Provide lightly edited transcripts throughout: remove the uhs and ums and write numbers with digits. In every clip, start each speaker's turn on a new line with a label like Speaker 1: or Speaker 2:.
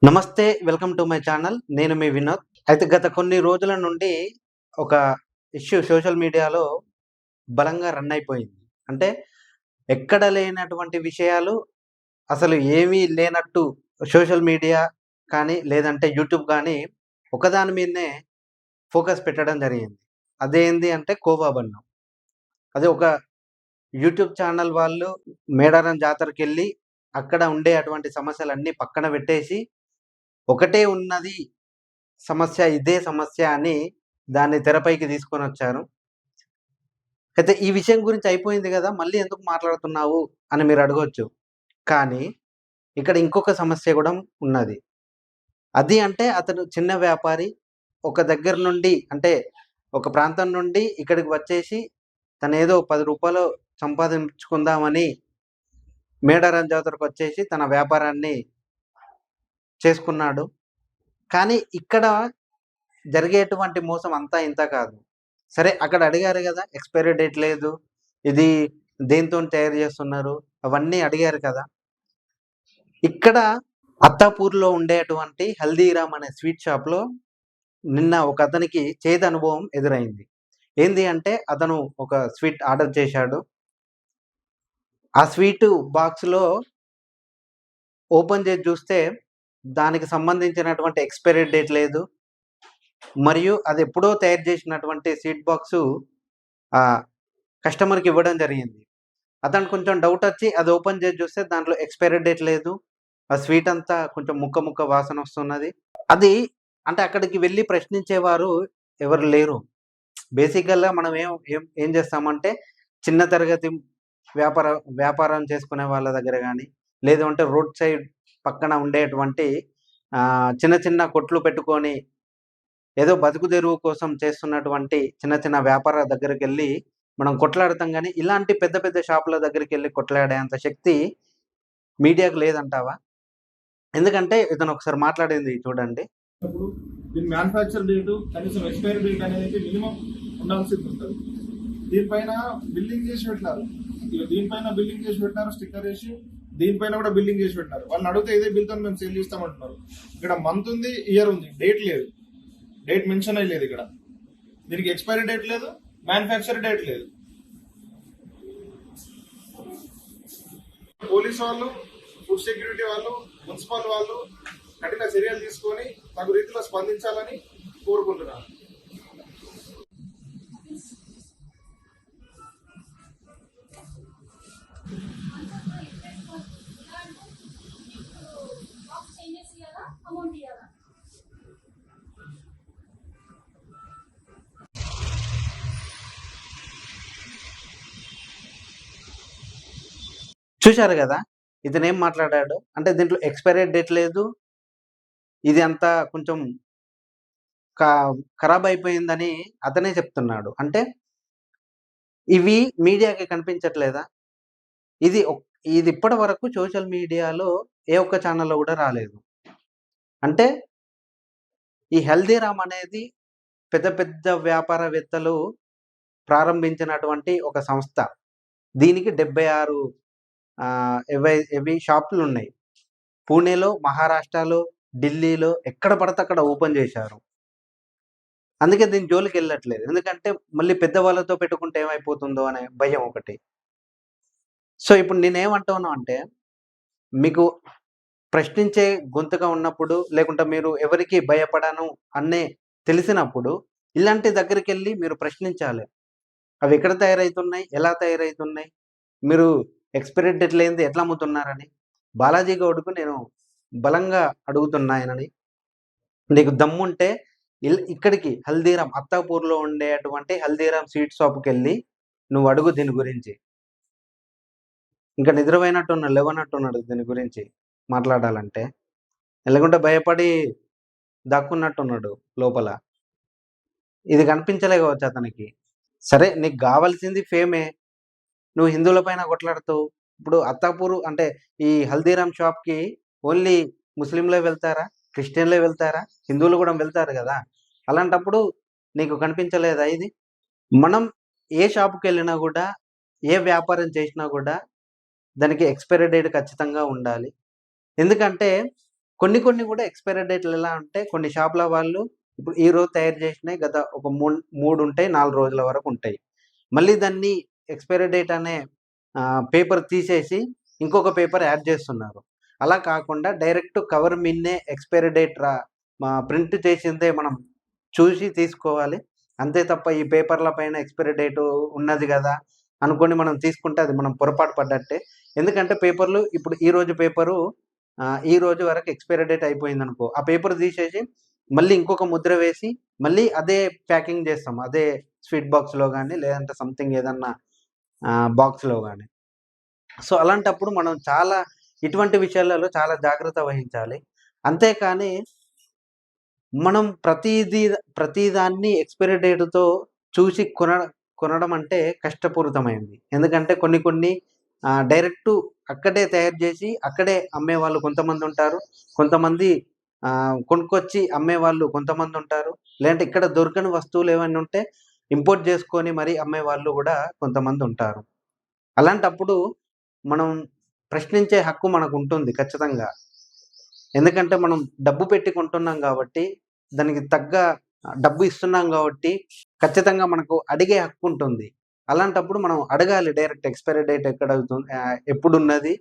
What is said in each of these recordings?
Speaker 1: నమస్తే. Welcome to my channel. నేను మీ వినోద్. అయితే గత కొన్ని రోజుల నుండి ఒక ఇష్యూ సోషల్ మీడియాలో బలంగా రన్ అయిపోయింది. అంటే ఎక్కడ లేనటువంటి విషయాలు అసలు ఏమీ లేనట్టు సోషల్ మీడియా కానీ, లేదంటే యూట్యూబ్ కానీ ఒకదాని మీదనే ఫోకస్ పెట్టడం జరిగింది. అదేంది అంటే కోవా బన్ను. అది ఒక యూట్యూబ్ ఛానల్ వాళ్ళు మేడారం జాతరకెళ్ళి అక్కడ ఉండే అటువంటి సమస్యలన్నీ పక్కన పెట్టేసి ఒకటే ఉన్నది సమస్య, ఇదే సమస్య అని దాన్ని తెరపైకి తీసుకొనొచ్చారు. అయితే ఈ విషయం గురించి అయిపోయింది గదా! మళ్ళీ ఎందుకు మాట్లాడుతున్నావు అని మీరు అడగొచ్చు. కానీ ఇక్కడ ఇంకొక సమస్య గూడా ఉన్నది. అది అంటే అతను చిన్న వ్యాపారి. ఒక దగ్గర నుండి అంటే ఒక ప్రాంతం నుండి ఇక్కడికి వచ్చేసి తనేదో రూ. 10 సంపాదించుకుందామని మేడారం జాతరకొచ్చేసి తన వ్యాపారాన్ని చేసుకున్నాడు. కానీ ఇక్కడ జరిగేటువంటి మోసం అంతా ఇంతా కాదు. సరే అక్కడ అడిగారు గదా! ఎక్స్‌పైరీ డేట్ లేదు. ఇది దేనితోని తయారు జేస్తున్నారు? అవన్నీ అడిగారు కదా! ఇక్కడ అత్తాపూర్‌లో ఉండేటువంటి హల్దీరామ్ అనే స్వీట్ షాప్‌లో నిన్న ఒకతనికి చేదనుభవం ఎదురైంది. ఏంది అంటే అతను ఒక స్వీట్ ఆర్డర్ చేశాడు. ఆ స్వీటు బాక్స్‌లో ఓపెన్ చేసి జూస్తే దానికి సంబంధించినటువంటి ఎక్స్‌పైరీ డేట్ లేదు. మరియు అదెప్పుడో తయారు జేసినటువంటి స్వీట్ బాక్సు ఆహ్, కస్టమర్‌కి ఇవ్వడం జరిగింది. అతనికి కొంచెం డౌటొచ్చి అది ఓపెన్ చేసి చూస్తే దాంట్లో ఎక్స్‌పైరీ డేట్ లేదు. ఆ స్వీట్ అంతా కొంచెం ముక్క ముక్క వాసనొస్తున్నది. అది అంటే అక్కడికి వెళ్లి ప్రశ్నించేవారు ఎవరు లేరు. బేసికల్‌గా మనం ఏం ఏం ఏం చేస్తామంటే చిన్న తరగతి వ్యాపార వ్యాపారం చేసుకునే వాళ్ళ దగ్గర గాని, లేదు అంటే రోడ్ సైడ్ పక్కన ఉండేటువంటి చిన్న చిన్న కొట్లు పెట్టుకొని ఏదో బతుకు తెరువు కోసం చేస్తున్నటువంటి చిన్న చిన్న వ్యాపార దగ్గరికెళ్ళి మనం కొట్లాడతాం గానీ, ఇలాంటి పెద్ద పెద్ద షాపుల దగ్గరికెళ్ళి కొట్లాడేంత శక్తి మీడియాకు లేదంటావా? ఎందుకంటే ఇతను ఒకసారి మాట్లాడింది చూడండి.
Speaker 2: ఇప్పుడు దీని మ్యానుఫ్యాక్చర్ డేటు కనీసం ఎక్స్పైరీ డేట్ అనేది మినిమం ఉండాల్సింది ఉంటుంది. దీనిపైన బిల్లింగ్ చేసి పెట్టినారు. దీనిపైన బిల్లింగ్ చేసి పెట్టినారు, స్టిక్కర్ వేసి దీనిపైన కూడా బిల్లింగ్ చేసి పెట్టినారు. వాళ్ళని అడిగితే ఇదే బిల్తో మేము సేల్ చేస్తామంటున్నారు. ఇక్కడ మంత్ ఉంది, ఇయర్ ఉంది, డేట్ లేదు, డేట్ మెన్షన్ అయ్యలేదు. ఇక్కడ దీనికి ఎక్స్పైరీ డేట్ లేదు, మ్యానుఫ్యాక్చర్ డేట్ లేదు. పోలీస్ వాళ్ళు, ఫుడ్ సెక్యూరిటీ వాళ్ళు, మున్సిపల్ వాళ్ళు కఠిన చర్యలు తీసుకొని తగు రీతిలో స్పందించాలని కోరుకుంటున్నాను.
Speaker 1: చూశారు గదా! ఇతనేం మాట్లాడాడు? అంటే దీంట్లో ఎక్స్‌పైరీ డేట్ లేదు. ఇది అంతా కొంచెం క ఖరాబయిపోయిందని అతనే చెప్తున్నాడు. అంటే ఇవి మీడియాకి కనిపించట్లేదా? ఇది ఒక్ ఇది ఇప్పటి వరకు సోషల్ మీడియాలో ఏ ఒక్క ఛానెల్‌లో గూడా రాలేదు. అంటే ఈ హల్దీరామ్ అనేది పెద్ద పెద్ద వ్యాపారవేత్తలు ప్రారంభించినటువంటి ఒక సంస్థ. దీనికి 76 షాపులున్నాయి. పూణేలో, మహారాష్ట్రలో, ఢిల్లీలో ఎక్కడ పడితే అక్కడ ఓపెన్ జేశారు. అందుకే దీని జోలికెళ్ళట్లేదు. ఎందుకంటే మళ్ళీ పెద్దవాళ్ళతో పెట్టుకుంటే ఏమైపోతుందో అనే భయం ఒకటి. సో, ఇప్పుడు నేనేమంటున్నా అంటే మీకు ప్రశ్నించే గొంతుగా ఉన్నప్పుడు, లేకుంటే మీరు ఎవరికీ భయపడను అనే తెలిసినప్పుడు, ఇలాంటి దగ్గరికెళ్ళి మీరు ప్రశ్నించాలి. అవి ఎక్కడ తయారైతున్నాయి? ఎలా తయారైతున్నాయి? మీరు ఎక్స్‌పైరీ డేట్ లేనిది ఎట్లా అమ్ముతున్నారని? బాలాజీ గౌడ్‌కు నేను బలంగా అడుగుతున్నా ఆయనని. నీకు దమ్ముంటే ఇక్కడికి హల్దీరామ్ అత్తాపూర్‌లో ఉండేటువంటి హల్దీరామ్ స్వీట్ షాప్‌కెళ్ళి నువ్వు అడుగు దీని గురించి. ఇంకా నిద్రపోయినట్టున్నాడు, లెవనట్టున్నాడు దీని గురించి మాట్లాడాలంటే. లేకుంటే భయపడి దాక్కున్నట్టున్నాడు లోపల. ఇది కనిపించలే కావచ్చు అతనికి. సరే నీకు గావాల్సింది ఫేమే. నువ్వు హిందువుల పైన కొట్లాడుతావు. ఇప్పుడు అత్తాపూరు అంటే ఈ హల్దీరామ్ షాప్‌కి ఓన్లీ ముస్లింలే వెళ్తారా? క్రిస్టియన్‌లే వెళ్తారా? హిందువులు గూడా వెళ్తారు గదా! అలాంటప్పుడు నీకు కనిపించలేదా ఇది? మనం ఏ షాప్‌కెళ్ళినా గూడా, ఏ వ్యాపారం చేసినా గూడా దానికి ఎక్స్‌పైరీ డేట్ ఖచ్చితంగా ఉండాలి. ఎందుకంటే కొన్ని కొన్ని కూడా ఎక్స్పైరీ డేట్లు ఎలా అంటే కొన్ని షాపుల వాళ్ళు ఇప్పుడు ఈ రోజు తయారు చేసినవి గత ఒక 3 ఉంటాయి, 4 రోజుల వరకు ఉంటాయి. మళ్ళీ దాన్ని ఎక్స్పైరీ డేట్ అనే పేపర్ తీసేసి ఇంకొక పేపర్ యాడ్ చేస్తున్నారు. అలా కాకుండా డైరెక్ట్ కవర్ మీదనే ఎక్స్పైరీ డేట్ ప్రింట్ చేసిందే మనం చూసి తీసుకోవాలి. అంతే తప్ప ఈ పేపర్ల పైన ఎక్స్పైరీ డేటు ఉన్నది గదా అనుకోని మనం తీసుకుంటే అది మనం పొరపాటు పడ్డట్టే. ఎందుకంటే పేపర్‌లు ఇప్పుడు ఈ రోజు పేపరు ఈ రోజు వరకు ఎక్స్పైరీ డేట్ అయిపోయిందనుకో, ఆ పేపర్ తీసేసి మళ్ళీ ఇంకొక ముద్ర వేసి మళ్ళీ అదే ప్యాకింగ్ చేస్తాం. అదే స్వీట్ బాక్స్‌లో గాని లేదంటే సంథింగ్ ఏదన్నా బాక్స్‌లో గాని. సో, అలాంటప్పుడు మనం చాలా ఇటువంటి విషయాలలో చాలా జాగ్రత్త వహించాలి. అంతేకాని మనం ప్రతి దాన్ని ఎక్స్‌పైరీ డేట్‌తో చూసి కొనడం అంటే కష్టపూరితమైంది. ఎందుకంటే కొన్ని కొన్ని డైరెక్టు అక్కడే తయారు జేసి అక్కడే అమ్మేవాళ్ళు కొంతమందుంటారు. కొంతమంది కొనుక్కొచ్చి అమ్మేవాళ్ళు కొంతమందుంటారు. లేదంటే ఇక్కడ దొరకని వస్తువులు ఏవన్నా ఉంటే ఇంపోర్ట్ జేసుకొని మరీ అమ్మేవాళ్ళు గూడా కొంతమందుంటారు. అలాంటప్పుడు మనం ప్రశ్నించే హక్కు మనకుంటుంది ఖచ్చితంగా. ఎందుకంటే మనం డబ్బు పెట్టి కొంటున్నాం గాబట్టి, దానికి తగ్గ డబ్బు ఇస్తున్నాం గాబట్టి, ఖచ్చితంగా మనకు అడిగే హక్కుంటుంది. అలాంటప్పుడు మనం అడగాలి డైరెక్ట్ ఎక్స్‌పైరీ డేట్ ఎప్పుడున్నది?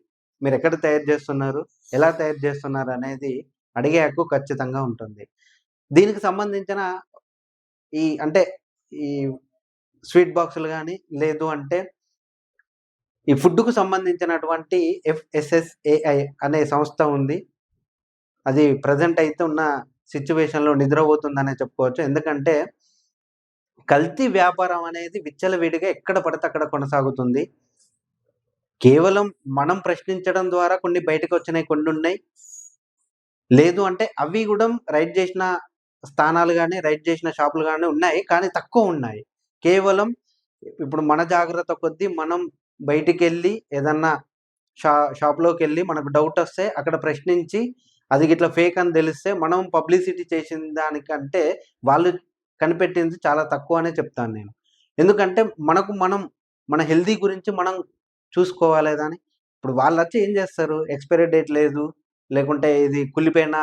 Speaker 1: మీరెక్కడ తయారు జేస్తున్నారు? ఎలా తయారు జేస్తున్నారనేది అడిగే హక్కు ఖచ్చితంగా ఉంటుంది. దీనికి సంబంధించిన అంటే ఈ స్వీట్ బాక్సులు గాని, లేదు అంటే ఈ ఫుడ్‌కు సంబంధించినటువంటి FSSAI అనే సంస్థ ఉంది. అది ప్రెజెంట్ అయితే ఉన్న సిట్యుయేషన్‌లో నిద్రపోతుందనే చెప్పుకోవచ్చు. ఎందుకంటే, కల్తీ వ్యాపారం అనేది విచ్చలవిడిగా ఎక్కడ పడితే అక్కడ కొనసాగుతుంది. కేవలం మనం ప్రశ్నించడం ద్వారా కొన్ని బయటకొచ్చినయి కొన్నున్నయి. లేదు అంటే అవి గూడా రైడ్ జేసిన స్థానాలు గాని, రైడ్ జేసిన షాపులు గాని ఉన్నాయి. కానీ తక్కువున్నాయి. కేవలం ఇప్పుడు మన జాగ్రత్త కొద్దీ మనం బయటికెళ్ళి ఏదన్నా షాప్‌లోకెళ్ళి మనకు డౌటొస్తే అక్కడ ప్రశ్నించి అది గిట్లా ఫేక్ అని దెలిస్తే మనం పబ్లిసిటీ చేసిన దానికంటే వాళ్ళు కనిపెట్టింది చాలా తక్కువ అనే చెప్తాను నేను. ఎందుకంటే మన హెల్తీ గురించి మనం చూసుకోవాలే గాని ఇప్పుడు వాళ్ళొచ్చి ఏం జేస్తారు? ఎక్స్‌పైరీ డేట్ లేదు. లేకుంటే ఇది కుళ్ళిపోయిన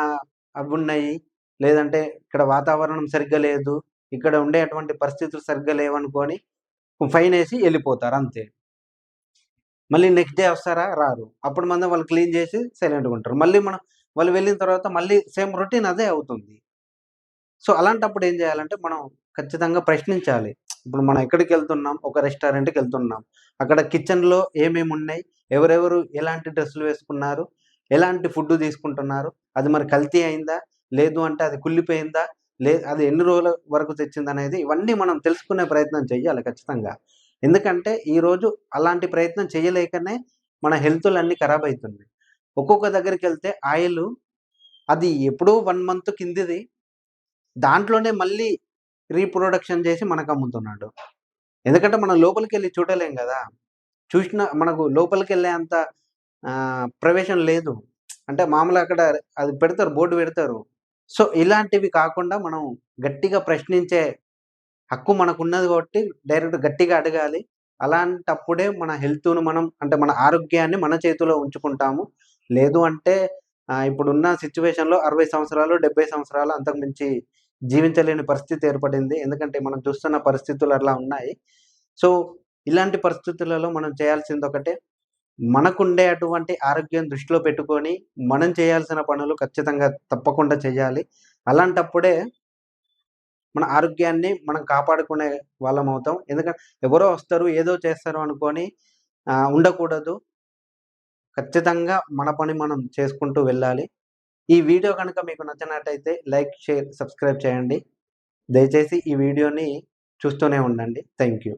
Speaker 1: అవ్వున్నయి. లేదంటే ఇక్కడ వాతావరణం సరిగ్గా లేదు. ఇక్కడ ఉండేటువంటి పరిస్థితులు సరిగ్గా లేవనుకోని ఫైనేసి ఎళ్ళిపోతారు అంతే. మళ్ళీ నెక్స్ట్ డే వస్తారా? రారు. అప్పుడు వాళ్ళు క్లీన్ జేసి సైలెంట్‌గుంటారు. వాళ్ళు వెళ్ళిన తర్వాత మళ్ళీ సేమ్ రొటీన్ అదే అవుతుంది. సో, అలాంటప్పుడు ఏం జేయాలంటే మనం ఖచ్చితంగా ప్రశ్నించాలి. ఇప్పుడు మనం ఎక్కడికెళ్తున్నాం? ఒక రెస్టారెంట్‌కెళ్తున్నాం. అక్కడ కిచెన్‌లో ఏమేమున్నయి? ఎవరెవరు ఎలాంటి డ్రెస్సులు వేసుకున్నారు? ఎలాంటి ఫుడ్ తీసుకుంటున్నారు? అది మరి కల్తీ అయిందా? లేదు అంటే అది కుళ్ళిపోయిందా? అది ఎన్ని రోజుల వరకు తెచ్చిందనేది ఇవన్నీ మనం తెలుసుకునే ప్రయత్నం చెయ్యాలి ఖచ్చితంగా. ఎందుకంటే ఈరోజు అలాంటి ప్రయత్నం చేయలేకనే మన హెల్తులన్నీ ఖరాబయితున్నాయి. ఒక్కొక్క దగ్గరికెళ్తే ఆయిలు అది ఎప్పుడో 1 మంత్ కిందది దాంట్లోనే మళ్ళీ రీప్రొడక్షన్ జేసి మనకమ్ముతున్నాడు. ఎందుకంటే మనం లోపలికెళ్ళి చూడలేం గదా! చూషినా మనకు లోపలికెళ్ళే అంత ప్రవేశం లేదు. అంటే మామూలుగా అక్కడ అది పెడతారు, బోర్డ్ పెడతారు. సో, ఇలాంటివి కాకుండా మనం గట్టిగా ప్రశ్నించే హక్కు మనకున్నది కాబట్టి డైరెక్ట్ గట్టిగా అడగాలి. అలాంటప్పుడే మన హెల్త్‌ను అంటే మన ఆరోగ్యాన్ని మన చేతిలో ఉంచుకుంటాము. లేదు అంటే ఇప్పుడున్న సిట్యుయేషన్‌లో 60 సంవత్సరాలు, 70 సంవత్సరాలు అంతకు మించి జీవించలేని పరిస్థితి ఏర్పడింది. ఎందుకంటే మనం చూస్తున్న పరిస్థితులు అట్లా ఉన్నాయి. సో, ఇలాంటి పరిస్థితులలో మనం చేయాల్సిందొకటే మనకుండే అటువంటి ఆరోగ్యం దృష్టిలో పెట్టుకొని, మనం చేయాల్సిన పనులు ఖచ్చితంగా తప్పకుండా చెయ్యాలి. అలాంటప్పుడే మన ఆరోగ్యాన్ని మనం కాపాడుకునే వాళ్ళమవుతాం. ఎందుకంటే ఎవరో వస్తారు, ఏదో చేస్తారు అనుకోని ఉండకూడదు. ఖచ్చితంగా మన పని మనం చేసుకుంటూ వెళ్ళాలి. ఈ వీడియో గనుక మీకు నచ్చినట్టయితే లైక్, షేర్, సబ్స్క్రైబ్ చేయండి. దయచేసి ఈ వీడియోని చూస్తూనే ఉండండి. Thank you.